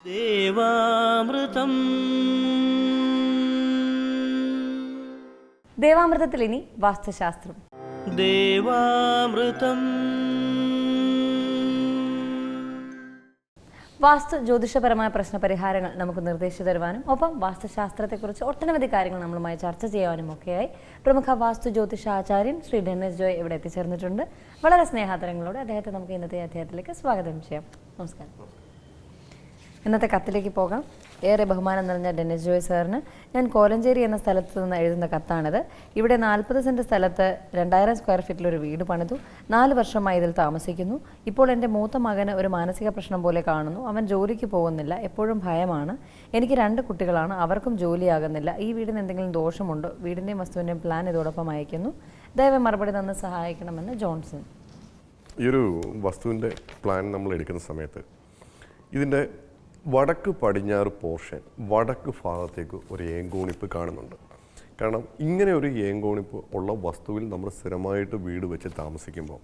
ദേവാമൃതം. ദേവാമൃതത്തിൽ ഇനി വാസ്തുശാസ്ത്രം. ദേവാമൃതം. വാസ്തു ജ്യോതിഷപരമായ പ്രശ്നപരിഹാരങ്ങൾ നമുക്ക് നിർദ്ദേശിച്ചു തരുവാനും ഒപ്പം വാസ്തുശാസ്ത്രത്തെക്കുറിച്ച് ഒട്ടനവധി കാര്യങ്ങൾ നമ്മളുമായി ചർച്ച ചെയ്യാനും ഒക്കെയായി പ്രമുഖ വാസ്തു ജ്യോതിഷാചാര്യൻ ശ്രീ ഡെന്നിസ് ജോയ് ഇവിടെ എത്തിച്ചേർന്നിട്ടുണ്ട്. വളരെ സ്നേഹാദരങ്ങളോടെ അദ്ദേഹത്തെ നമുക്ക് ഇന്നത്തെ അധ്യായത്തിലേക്ക് സ്വാഗതം ചെയ്യാം. നമസ്കാരം. ഇന്നത്തെ കത്തിലേക്ക് പോകാം. ഏറെ ബഹുമാനം നിറഞ്ഞ ഡെന്നിസ് ജോയ് സാറിന് ഞാൻ കോലഞ്ചേരി എന്ന സ്ഥലത്ത് നിന്ന് എഴുതുന്ന കത്താണിത്. ഇവിടെ 40 സെൻറ്റ് സ്ഥലത്ത് 2000 സ്ക്വയർ ഫീറ്റിലൊരു വീട് പണിതു. 4 വർഷമായി ഇതിൽ താമസിക്കുന്നു. ഇപ്പോൾ എൻ്റെ മൂത്ത മകന് ഒരു മാനസിക പ്രശ്നം പോലെ കാണുന്നു. അവൻ ജോലിക്ക് പോകുന്നില്ല, എപ്പോഴും ഭയമാണ്. എനിക്ക് 2 കുട്ടികളാണ്, അവർക്കും ജോലിയാകുന്നില്ല. ഈ വീടിന് എന്തെങ്കിലും ദോഷമുണ്ടോ? വീടിൻ്റെയും വസ്തുവിൻ്റെയും പ്ലാൻ ഇതോടൊപ്പം അയക്കുന്നു. ദയവായി മറുപടി തന്ന് സഹായിക്കണമെന്ന് ജോൺസൺ. ഈ ഒരു വസ്തുവിൻ്റെ പ്ലാൻ നമ്മൾ എടുക്കുന്ന സമയത്ത് ഇതിൻ്റെ വടക്ക് പടിഞ്ഞാറ് പോർഷൻ വടക്ക് ഭാഗത്തേക്ക് ഒരു ഏങ്കോണിപ്പ് കാണുന്നുണ്ട്. കാരണം ഇങ്ങനെ ഒരു ഏങ്കോണിപ്പ് ഉള്ള വസ്തുവിൽ നമ്മൾ സ്ഥിരമായിട്ട് വീട് വെച്ച് താമസിക്കുമ്പോൾ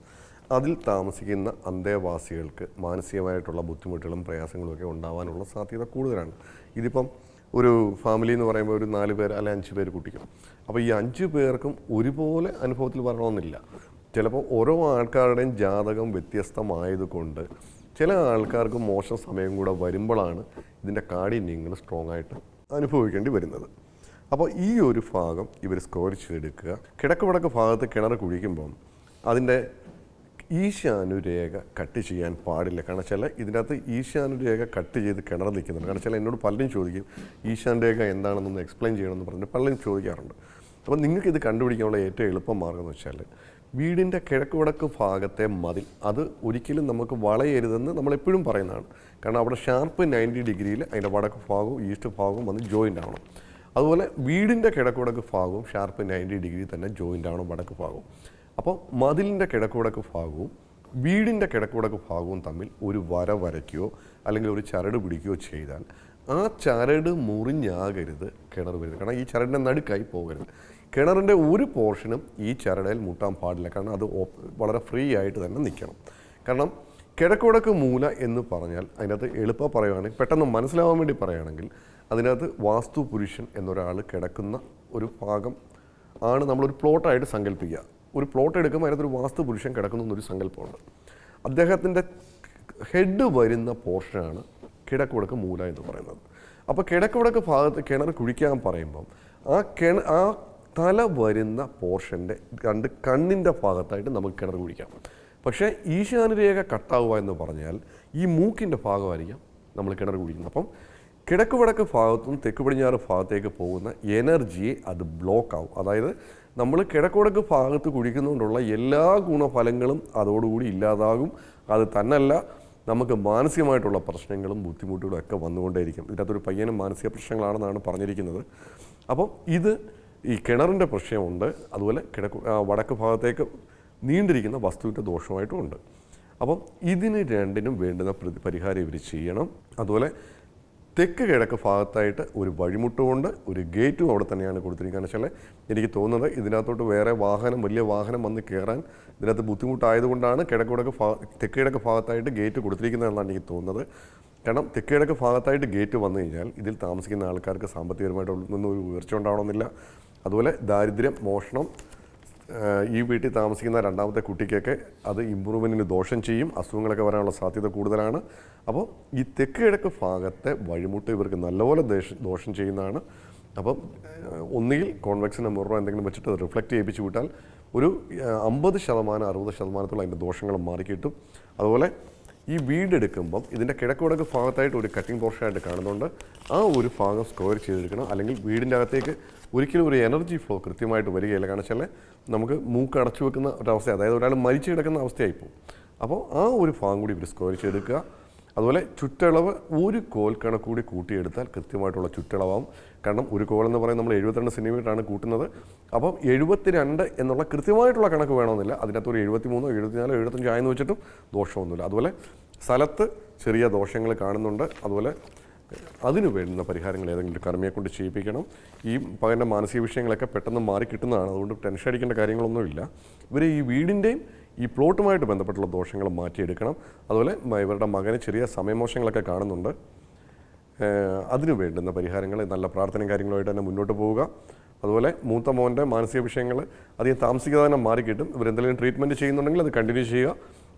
അതിൽ താമസിക്കുന്ന അന്തേവാസികൾക്ക് മാനസികമായിട്ടുള്ള ബുദ്ധിമുട്ടുകളും പ്രയാസങ്ങളും ഒക്കെ ഉണ്ടാകാനുള്ള സാധ്യത കൂടുതലാണ്. ഇതിപ്പം ഒരു ഫാമിലി എന്ന് പറയുമ്പോൾ ഒരു 4 പേർ അല്ലെങ്കിൽ 5 പേർ കുട്ടിക്കും. അപ്പോൾ ഈ 5 പേർക്കും ഒരുപോലെ അനുഭവത്തിൽ വരണമെന്നില്ല. ചിലപ്പോൾ ഓരോ ആൾക്കാരുടെയും ജാതകം വ്യത്യസ്തമായതുകൊണ്ട് ചില ആൾക്കാർക്ക് മോശം സമയം കൂടെ വരുമ്പോഴാണ് ഇതിൻ്റെ കാഠിന്യങ്ങൾ സ്ട്രോങ് ആയിട്ട് അനുഭവിക്കേണ്ടി വരുന്നത്. അപ്പോൾ ഈ ഒരു ഭാഗം ഇവർ സ്കോർ ചെയ്തെടുക്കുക. കിഴക്ക് വടക്ക് ഭാഗത്ത് കിണർ കുഴിക്കുമ്പം അതിൻ്റെ ഈശാനുരേഖ കട്ട് ചെയ്യാൻ പാടില്ല. കാരണം വെച്ചാൽ ഇതിൻ്റെ അകത്ത് ഈശാനുരേഖ കട്ട് ചെയ്ത് കിണർ നിൽക്കുന്നുണ്ട്. കാരണം വെച്ചാൽ എന്നോട് പലരും ചോദിക്കും ഈശാനുരേഖ എന്താണെന്നൊന്ന് എക്സ്പ്ലെയിൻ ചെയ്യണമെന്ന് പറഞ്ഞ് പലരും ചോദിക്കാറുണ്ട്. അപ്പോൾ നിങ്ങൾക്ക് ഇത് കണ്ടുപിടിക്കാനുള്ള ഏറ്റവും എളുപ്പം മാർഗ്ഗം എന്ന് വെച്ചാൽ വീടിൻ്റെ കിഴക്ക് വടക്ക് ഭാഗത്തെ മതിൽ അത് ഒരിക്കലും നമുക്ക് വളയരുതെന്ന് നമ്മളെപ്പോഴും പറയുന്നതാണ്. കാരണം അവിടെ ഷാർപ്പ് 90 ഡിഗ്രിയിൽ അതിൻ്റെ വടക്ക് ഭാഗവും ഈസ്റ്റ് ഭാഗവും വന്ന് ജോയിൻ്റ് ആവണം. അതുപോലെ വീടിൻ്റെ കിഴക്ക് വടക്ക് ഭാഗവും ഷാർപ്പ് 90 ഡിഗ്രി തന്നെ ജോയിൻ്റ് ആവണം വടക്ക് ഭാഗവും. അപ്പോൾ മതിലിൻ്റെ കിഴക്ക് വടക്ക് ഭാഗവും വീടിൻ്റെ കിഴക്ക് വടക്ക് ഭാഗവും തമ്മിൽ ഒരു വര വരയ്ക്കുകയോ അല്ലെങ്കിൽ ഒരു ചരട് പിടിക്കുകയോ ചെയ്താൽ ആ ചരട് മുറിഞ്ഞാകരുത് കിണർ വരുന്നത്. കാരണം ഈ ചരടിൻ്റെ നടുക്കായി പോകരുത്. കിണറിൻ്റെ ഒരു പോർഷനും ഈ ചരടയിൽ മുട്ടാൻ പാടില്ല. കാരണം അത് വളരെ ഫ്രീ ആയിട്ട് തന്നെ നിൽക്കണം. കാരണം കിഴക്ക് വടക്ക് മൂല എന്ന് പറഞ്ഞാൽ അതിനകത്ത് എളുപ്പം പറയുകയാണെങ്കിൽ പെട്ടെന്ന് മനസ്സിലാവാൻ വേണ്ടി പറയുകയാണെങ്കിൽ അതിനകത്ത് വാസ്തു പുരുഷൻ എന്നൊരാൾ കിടക്കുന്ന ഒരു ഭാഗം ആണ് നമ്മളൊരു പ്ലോട്ടായിട്ട് സങ്കല്പിക്കുക. ഒരു പ്ലോട്ട് എടുക്കുമ്പോൾ അതിനകത്തൊരു വാസ്തു പുരുഷൻ കിടക്കുന്ന എന്നൊരു സങ്കല്പമുണ്ട്. അദ്ദേഹത്തിൻ്റെ ഹെഡ് വരുന്ന പോർഷനാണ് കിഴക്ക് വടക്ക് മൂല എന്ന് പറയുന്നത്. അപ്പോൾ കിഴക്ക് വടക്ക് ഭാഗത്ത് കിണർ കുഴിക്കാൻ പറയുമ്പം ആ തല വരുന്ന പോർഷൻ്റെ 2 കണ്ണിൻ്റെ ഭാഗത്തായിട്ട് നമുക്ക് കിണർ കുഴിക്കാം. പക്ഷേ ഈശാനുരേഖ കട്ടാവുക എന്ന് പറഞ്ഞാൽ ഈ മൂക്കിൻ്റെ ഭാഗമായിരിക്കാം നമ്മൾ കിണർ കുഴിക്കുന്നത്. അപ്പം കിഴക്ക് വടക്ക് ഭാഗത്തും തെക്ക് പടിഞ്ഞാറ് ഭാഗത്തേക്ക് പോകുന്ന എനർജിയെ അത് ബ്ലോക്ക് ആവും. അതായത് നമ്മൾ കിഴക്ക് വടക്ക് ഭാഗത്ത് കുഴിക്കുന്നതുകൊണ്ടുള്ള എല്ലാ ഗുണഫലങ്ങളും അതോടുകൂടി ഇല്ലാതാകും. അത് തന്നല്ല, നമുക്ക് മാനസികമായിട്ടുള്ള പ്രശ്നങ്ങളും ബുദ്ധിമുട്ടുകളും ഒക്കെ വന്നുകൊണ്ടേയിരിക്കും. ഇതിനകത്തൊരു പയ്യനും മാനസിക പ്രശ്നങ്ങളാണെന്നാണ് പറഞ്ഞിരിക്കുന്നത്. അപ്പം ഇത് ഈ കിണറിൻ്റെ പ്രശ്നമുണ്ട്. അതുപോലെ വടക്ക് ഭാഗത്തേക്ക് നീണ്ടിരിക്കുന്ന വസ്തുവിൻ്റെ ദോഷമായിട്ടും ഉണ്ട്. അപ്പം ഇതിന് രണ്ടിനും വേണ്ടുന്ന പരിഹാരം ഇവർ ചെയ്യണം. അതുപോലെ തെക്ക് കിഴക്ക് ഭാഗത്തായിട്ട് ഒരു വഴിമുട്ടുമുണ്ട്, ഒരു ഗേറ്റും അവിടെ തന്നെയാണ് കൊടുത്തിരിക്കുന്നത്. വെച്ചാൽ എനിക്ക് തോന്നുന്നത് ഇതിനകത്തോട്ട് വേറെ വലിയ വാഹനം വന്ന് കയറാൻ ഇതിനകത്ത് ബുദ്ധിമുട്ടായതുകൊണ്ടാണ് തെക്ക് കിഴക്ക് ഭാഗത്തായിട്ട് ഗേറ്റ് കൊടുത്തിരിക്കുന്നതെന്നാണ് എനിക്ക് തോന്നുന്നത്. കാരണം തെക്ക് കിഴക്ക് ഭാഗത്തായിട്ട് ഗേറ്റ് വന്നു കഴിഞ്ഞാൽ ഇതിൽ താമസിക്കുന്ന ആൾക്കാർക്ക് സാമ്പത്തികപരമായിട്ടൊന്നും ഒരു ഉയർച്ച ഉണ്ടാവണമെന്നില്ല. അതുപോലെ ദാരിദ്ര്യം, മോഷണം, ഈ വീട്ടിൽ താമസിക്കുന്ന 2ാമത്തെ കുട്ടിക്കൊക്കെ അത് ഇമ്പ്രൂവ്മെൻറ്റിന് ദോഷം ചെയ്യും. അസുഖങ്ങളൊക്കെ വരാനുള്ള സാധ്യത കൂടുതലാണ്. അപ്പോൾ ഈ തെക്ക് കിഴക്ക് ഭാഗത്തെ വഴിമുട്ട് ഇവർക്ക് നല്ലപോലെ ദോഷം ചെയ്യുന്നതാണ്. അപ്പം ഒന്നുകിൽ കോൺവെക്സിൻ്റെ മിററോ എന്തെങ്കിലും വെച്ചിട്ട് റിഫ്ലക്റ്റ് ചെയ്യിപ്പിച്ച് വിട്ടാൽ ഒരു 50% 60% അതിൻ്റെ ദോഷങ്ങൾ മാറിക്കിട്ടും. അതുപോലെ ഈ വീടെടുക്കുമ്പം ഇതിൻ്റെ കിഴക്ക് വടക്ക് ഭാഗത്തായിട്ട് ഒരു കട്ടിംഗ് പോർഷനായിട്ട് കാണുന്നുണ്ട്. ആ ഒരു ഭാഗം സ്ക്വയർ ചെയ്തെടുക്കണം. അല്ലെങ്കിൽ വീടിൻ്റെ അകത്തേക്ക് ഒരിക്കലും ഒരു എനർജി ഫ്ലോ കൃത്യമായിട്ട് വരികയില്ല. കാരണം വെച്ചാൽ നമുക്ക് മൂക്ക് അടച്ചു വെക്കുന്ന ഒരവസ്ഥ, അതായത് ഒരാൾ മരിച്ചു കിടക്കുന്ന അവസ്ഥയായിപ്പോൾ. അപ്പോൾ ആ ഒരു ഭാഗം കൂടി ഇവർ സ്ക്വയർ ചെയ്തെടുക്കുക. അതുപോലെ ചുറ്റളവ് ഒരു കോൽ കണക്ക് കൂടി കൂട്ടിയെടുത്താൽ കൃത്യമായിട്ടുള്ള ചുറ്റളവാകും. കാരണം ഒരു കോൾ എന്ന് പറയുന്നത് നമ്മൾ 72 സെൻറ്റിമീറ്ററാണ് കൂട്ടുന്നത്. അപ്പം 72 എന്നുള്ള കൃത്യമായിട്ടുള്ള കണക്ക് വേണമെന്നില്ല. അതിനകത്ത് ഒരു 73, 74, 75 ആയെന്ന് വെച്ചിട്ടും ദോഷമൊന്നുമില്ല. അതുപോലെ സ്ഥലത്ത് ചെറിയ ദോഷങ്ങൾ കാണുന്നുണ്ട്. അതുപോലെ അതിന് വേണ്ടുന്ന പരിഹാരങ്ങൾ ഏതെങ്കിലും കർമ്മയെ കൊണ്ട് ചെയ്യിപ്പിക്കണം. ഈ പകൻ്റെ മാനസിക വിഷയങ്ങളൊക്കെ പെട്ടെന്ന് മാറി കിട്ടുന്നതാണ്. അതുകൊണ്ട് ടെൻഷൻ അടിക്കേണ്ട കാര്യങ്ങളൊന്നുമില്ല. ഇവർ ഈ വീടിൻ്റെയും ഈ പ്ലോട്ടുമായിട്ട് ബന്ധപ്പെട്ടുള്ള ദോഷങ്ങൾ മാറ്റിയെടുക്കണം. അതുപോലെ ഇവരുടെ മകന് ചെറിയ സമയമോശങ്ങളൊക്കെ കാണുന്നുണ്ട്. അതിന് വേണ്ടുന്ന പരിഹാരങ്ങൾ നല്ല പ്രാർത്ഥനയും കാര്യങ്ങളുമായിട്ട് തന്നെ മുന്നോട്ട് പോവുക. അതുപോലെ മൂത്ത മോൻ്റെ മാനസിക വിഷയങ്ങൾ അധികം താമസിക്കാതെ തന്നെ മാറിക്കിട്ടും. ഇവരെന്തെങ്കിലും ട്രീറ്റ്മെൻറ്റ് ചെയ്യുന്നുണ്ടെങ്കിൽ അത് കണ്ടിന്യൂ ചെയ്യുക.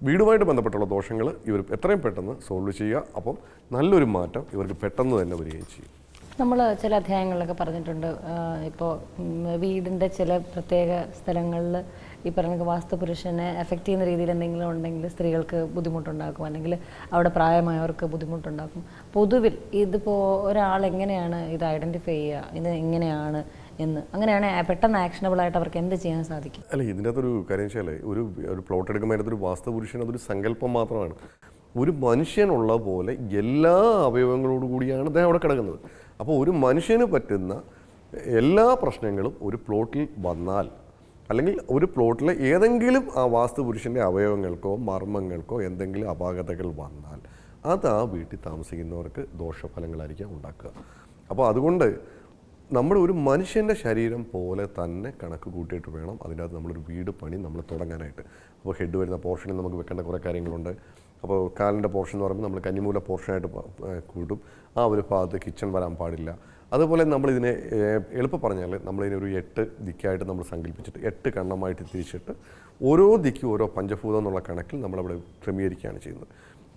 വീടുമായിട്ട് ബന്ധപ്പെട്ടുള്ള ദോഷങ്ങൾ ഇവർ എത്രയും പെട്ടെന്ന് സോൾവ് ചെയ്യുക. അപ്പം നല്ലൊരു മാറ്റം ഇവർക്ക് പെട്ടെന്ന് തന്നെ വരികയും ചെയ്യും. നമ്മൾ ചില അധ്യായങ്ങളിലൊക്കെ പറഞ്ഞിട്ടുണ്ട്, ഇപ്പോൾ വീടിൻ്റെ ചില പ്രത്യേക സ്ഥലങ്ങളിൽ ഈ പറഞ്ഞ വാസ്തുപുരുഷനെ എഫക്റ്റ് ചെയ്യുന്ന രീതിയിൽ എന്തെങ്കിലും ഉണ്ടെങ്കിൽ സ്ത്രീകൾക്ക് ബുദ്ധിമുട്ടുണ്ടാക്കും, അല്ലെങ്കിൽ അവിടെ പ്രായമായവർക്ക് ബുദ്ധിമുട്ടുണ്ടാക്കും. പൊതുവിൽ ഇതിപ്പോൾ ഒരാൾ എങ്ങനെയാണ് ഇത് ഐഡൻറ്റിഫൈ ചെയ്യുക, ഇത് എങ്ങനെയാണ് എന്ന്, അങ്ങനെയാണ് പെട്ടെന്ന് ആക്ഷനബിളായിട്ട് അവർക്ക് എന്ത് ചെയ്യാൻ സാധിക്കും? അല്ല, ഇതിൻ്റെ അകത്തൊരു കാര്യം വെച്ചാൽ ഒരു പ്ലോട്ട് എടുക്കുമ്പോൾ അതിനകത്തൊരു വാസ്തുപുരുഷൻ അതൊരു സങ്കല്പം മാത്രമാണ്. ഒരു മനുഷ്യനുള്ള പോലെ എല്ലാ അവയവങ്ങളോടു കൂടിയാണ് അദ്ദേഹം അവിടെ കിടക്കുന്നത്. അപ്പോൾ ഒരു മനുഷ്യന് പറ്റുന്ന എല്ലാ പ്രശ്നങ്ങളും ഒരു പ്ലോട്ടിൽ വന്നാൽ, അല്ലെങ്കിൽ ഒരു പ്ലോട്ടിലെ ഏതെങ്കിലും ആ വാസ്തുപുരുഷൻ്റെ അവയവങ്ങൾക്കോ മർമ്മങ്ങൾക്കോ എന്തെങ്കിലും അപാകതകൾ വന്നാൽ അത് ആ വീട്ടിൽ താമസിക്കുന്നവർക്ക് ദോഷഫലങ്ങളായിരിക്കാം ഉണ്ടാക്കുക. അപ്പോൾ അതുകൊണ്ട് നമ്മുടെ ഒരു മനുഷ്യൻ്റെ ശരീരം പോലെ തന്നെ കണക്ക് കൂട്ടിയിട്ട് വേണം അതിനകത്ത് നമ്മളൊരു വീട് പണി നമ്മൾ തുടങ്ങാനായിട്ട്. അപ്പോൾ ഹെഡ് വരുന്ന പോർഷനിൽ നമുക്ക് വെക്കേണ്ട കുറേ കാര്യങ്ങളുണ്ട്. അപ്പോൾ കാലിൻ്റെ പോർഷൻ എന്ന് പറയുമ്പോൾ നമ്മൾ കന്നിമൂല പോർഷനായിട്ട് കൂട്ടും. ആ ഒരു ഭാഗത്ത് കിച്ചൺ വരാൻ പാടില്ല. അതുപോലെ നമ്മളിതിനെ എളുപ്പം പറഞ്ഞാൽ നമ്മളിതിനൊരു 8 ദിക്കായിട്ട് നമ്മൾ സങ്കല്പിച്ചിട്ട് 8 കണ്ണമായിട്ട് തിരിച്ചിട്ട് ഓരോ ദിക്കും ഓരോ പഞ്ചഭൂതം എന്നുള്ള കണക്കിൽ നമ്മളവിടെ ക്രമീകരിക്കുകയാണ് ചെയ്യുന്നത്.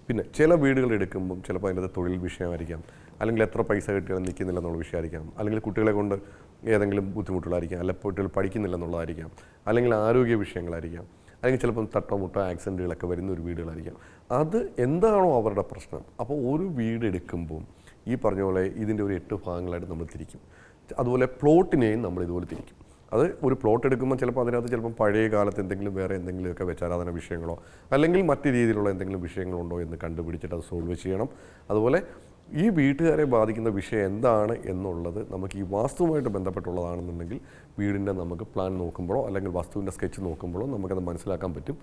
പിന്നെ ചില വീടുകൾ എടുക്കുമ്പം ചിലപ്പോൾ അതിൻ്റെ തൊഴിൽ വിഷയമായിരിക്കാം, അല്ലെങ്കിൽ എത്ര പൈസ കിട്ടിയാലും നിൽക്കുന്നില്ല എന്നുള്ള വിഷയമായിരിക്കാം, അല്ലെങ്കിൽ കുട്ടികളെ കൊണ്ട് ഏതെങ്കിലും ബുദ്ധിമുട്ടുകളായിരിക്കാം, അല്ലെങ്കിൽ കുട്ടികൾ പഠിക്കുന്നില്ല എന്നുള്ളതായിരിക്കാം, അല്ലെങ്കിൽ ആരോഗ്യ വിഷയങ്ങളായിരിക്കാം, അല്ലെങ്കിൽ ചിലപ്പം തട്ടമുട്ടോ ആക്സിഡൻറ്റുകളൊക്കെ വരുന്ന ഒരു വീടുകളായിരിക്കാം. അത് എന്താണോ അവരുടെ പ്രശ്നം. അപ്പോൾ ഒരു വീട് എടുക്കുമ്പം ഈ പറഞ്ഞ പോലെ ഇതിൻ്റെ ഒരു 8 ഭാഗങ്ങളായിട്ട് നമ്മൾ തിരിക്കും. അതുപോലെ പ്ലോട്ടിനെയും നമ്മൾ ഇതുപോലെ തിരിക്കും. അത് ഒരു പ്ലോട്ട് എടുക്കുമ്പോൾ ചിലപ്പോൾ അതിനകത്ത് ചിലപ്പം പഴയ കാലത്ത് എന്തെങ്കിലും വേറെ എന്തെങ്കിലുമൊക്കെ വെച്ചാരാധന വിഷയങ്ങളോ അല്ലെങ്കിൽ മറ്റു രീതിയിലുള്ള എന്തെങ്കിലും വിഷയങ്ങളുണ്ടോ എന്ന് കണ്ടുപിടിച്ചിട്ട് അത് സോൾവ് ചെയ്യണം. അതുപോലെ ഈ വീട്ടുകാരെ ബാധിക്കുന്ന വിഷയം എന്താണ് എന്നുള്ളത് നമുക്ക് ഈ വാസ്തുവുമായിട്ട് ബന്ധപ്പെട്ടുള്ളതാണെന്നുണ്ടെങ്കിൽ വീടിൻ്റെ നമുക്ക് പ്ലാൻ നോക്കുമ്പോഴോ അല്ലെങ്കിൽ വസ്തുവിൻ്റെ സ്കെച്ച് നോക്കുമ്പോഴോ നമുക്കത് മനസ്സിലാക്കാൻ പറ്റും.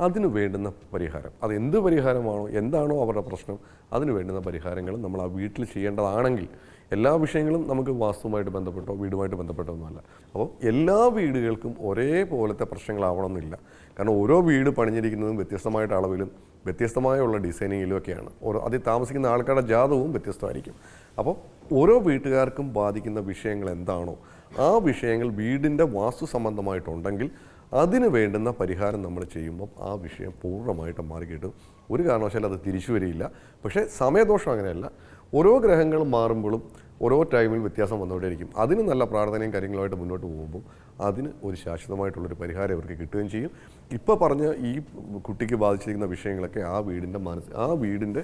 അതിന് വേണ്ടുന്ന പരിഹാരം, അത് എന്ത് പരിഹാരമാണോ എന്താണോ അവരുടെ പ്രശ്നം, അതിന് വേണ്ടുന്ന പരിഹാരങ്ങൾ നമ്മൾ ആ വീട്ടിൽ ചെയ്യേണ്ടതാണെങ്കിൽ എല്ലാ വിഷയങ്ങളും നമുക്ക് വാസ്തുവുമായിട്ട് ബന്ധപ്പെട്ടോ വീടുമായിട്ട് ബന്ധപ്പെട്ടോ ഒന്നുമല്ല. അപ്പോൾ എല്ലാ വീടുകൾക്കും ഒരേപോലത്തെ പ്രശ്നങ്ങളാവണമെന്നില്ല. കാരണം ഓരോ വീട് പണിഞ്ഞിരിക്കുന്നതും വ്യത്യസ്തമായിട്ട് അളവിലും വ്യത്യസ്തമായുള്ള ഡിസൈനിങ്ങിലും ഒക്കെയാണ്. അതിൽ താമസിക്കുന്ന ആൾക്കാരുടെ ജാതകവും വ്യത്യസ്തമായിരിക്കും. അപ്പോൾ ഓരോ വീട്ടുകാർക്കും ബാധിക്കുന്ന വിഷയങ്ങൾ എന്താണോ ആ വിഷയങ്ങൾ വീടിൻ്റെ വാസ്തു സംബന്ധമായിട്ടുണ്ടെങ്കിൽ അതിന് വേണ്ടുന്ന പരിഹാരം നമ്മൾ ചെയ്യുമ്പം ആ വിഷയം പൂർണ്ണമായിട്ട് മാറിക്കിട്ടും. ഒരു കാരണവശാലും അത് തിരിച്ചു വരികയില്ല. പക്ഷേ സമയദോഷം അങ്ങനെയല്ല. ഓരോ ഗ്രഹങ്ങളും മാറുമ്പോഴും ഓരോ ടൈമിൽ വ്യത്യാസം വന്നുകൊണ്ടേയിരിക്കും. അതിന് നല്ല പ്രാർത്ഥനയും കാര്യങ്ങളുമായിട്ട് മുന്നോട്ട് പോകുമ്പോൾ അതിന് ഒരു ശാശ്വതമായിട്ടുള്ളൊരു പരിഹാരം അവർക്ക് കിട്ടുകയും ചെയ്യും. ഇപ്പോൾ പറഞ്ഞ ഈ കുട്ടിക്ക് ബാധിച്ചിരിക്കുന്ന വിഷയങ്ങളൊക്കെ ആ വീടിൻ്റെ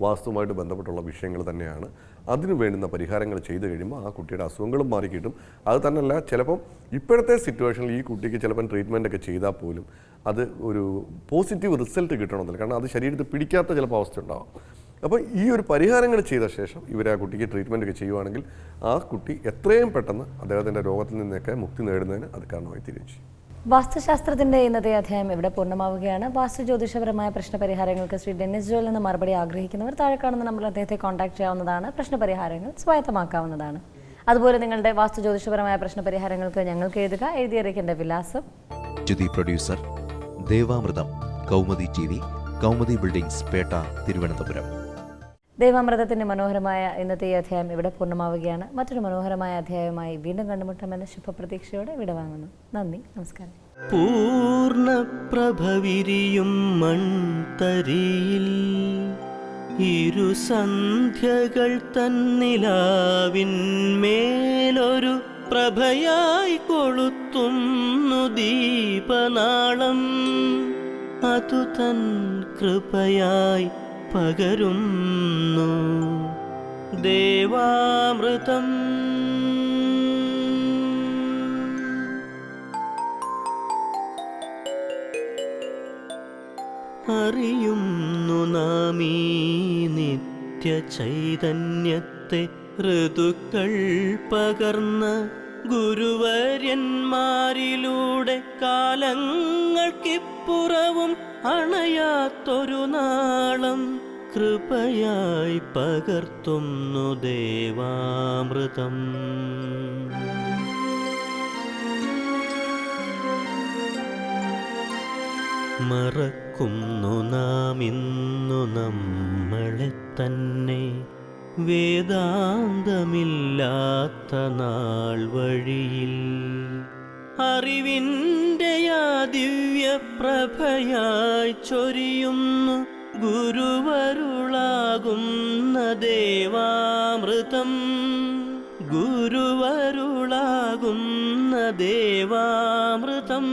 വാസ്തുവുമായിട്ട് ബന്ധപ്പെട്ടുള്ള വിഷയങ്ങൾ തന്നെയാണ്. അതിന് വേണ്ടുന്ന പരിഹാരങ്ങൾ ചെയ്തു കഴിയുമ്പോൾ ആ കുട്ടിയുടെ അസുഖങ്ങളും മാറിക്കിട്ടും. അത് തന്നെയല്ല, ചിലപ്പം ഇപ്പോഴത്തെ സിറ്റുവേഷനിൽ ഈ കുട്ടിക്ക് ചിലപ്പം ട്രീറ്റ്മെൻറ്റൊക്കെ ചെയ്താൽ പോലും അത് ഒരു പോസിറ്റീവ് റിസൾട്ട് കിട്ടണമെന്നില്ല. കാരണം അത് ശരീരത്തിൽ പിടിക്കാത്ത ചിലപ്പോൾ അവസ്ഥ ഉണ്ടാകും. അപ്പോൾ ഈ ഒരു പരിഹാരങ്ങൾ ചെയ്ത ശേഷം ഇവർ ആ കുട്ടിക്ക് ട്രീറ്റ്മെൻ്റ് ഒക്കെ ചെയ്യുവാണെങ്കിൽ ആ കുട്ടി എത്രയും പെട്ടെന്ന് അദ്ദേഹത്തിൻ്റെ രോഗത്തിൽ നിന്നൊക്കെ മുക്തി നേടുന്നതിന് അത് കാരണമായി തീരുകയും ചെയ്യും. വാസ്തുശാസ്ത്രത്തിന്റെ ഇന്നത്തെ അധ്യായം ഇവിടെ പൂർണ്ണമാവുകയാണ്. വാസ്തു ജ്യോതിഷപരമായ പ്രശ്നപരിഹാരങ്ങൾക്ക് ശ്രീ ഡെന്നിസ് ജോയിൽ നിന്ന് മറുപടി ആഗ്രഹിക്കുന്നവർ താഴെ കാണുന്ന നമ്പറിൽ അദ്ദേഹത്തെ കോൺടാക്ട് ചെയ്യാവുന്നതാണ്. പ്രശ്നപരിഹാരങ്ങൾ സ്വായത്തമാക്കാവുന്നതാണ്. അതുപോലെ നിങ്ങളുടെ വാസ്തു ജ്യോതിഷപരമായ പ്രശ്നപരിഹാരങ്ങൾക്ക് ഞങ്ങൾക്ക് എഴുതിയറിയിക്കേണ്ട വിലാസം: producer Devamritham, Kaumudi TV, Kaumudi buildings, Petta, Thiruvananthapuram. ദേവാമൃതത്തിന്റെ മനോഹരമായ ഇന്നത്തെ ഈ അധ്യായം ഇവിടെ പൂർണ്ണമാവുകയാണ്. മറ്റൊരു മനോഹരമായ അധ്യായവുമായി വീണ്ടും കണ്ടുമുട്ടാമെന്ന ശുഭപ്രതീക്ഷയോടെ വിടവാങ്ങുന്നു. നന്ദി, നമസ്കാരം. പൂർണ്ണപ്രഭവിരിയും മൺതരിയിൽ ഇരുസന്ധ്യകൾ തന്നിലാവിന്മേലൊരു പ്രഭയായി കൊളുത്തുന്നു ദീപനാളം. അതു തൻ കൃപയായി പകരുന്നു ദേവാമൃതം. അറിയുന്നു നാം ഈ നിത്യ ചൈതന്യത്തെ ഋതുക്കൾ പകർന്ന ഗുരുവര്യന്മാരിലൂടെ കാലങ്ങൾക്കിപ്പുറവും അണയാത്തൊരു നാളം കൃപയായി പകർത്തുന്നു ദേവാമൃതം. മറക്കുന്നു നാം ഇന്നു നമ്മളെ തന്നെ, വേദാന്തമില്ലാത്ത നാൾ വഴിയിൽ അറിവിൻ്റെ ആ ദിവ്യപ്രഭയായി ചൊരിയുന്നു ഗുരുവരുളാകുന്ന ദേവാമൃതം. ഗുരുവരുളാകുന്ന ദേവാമൃതം.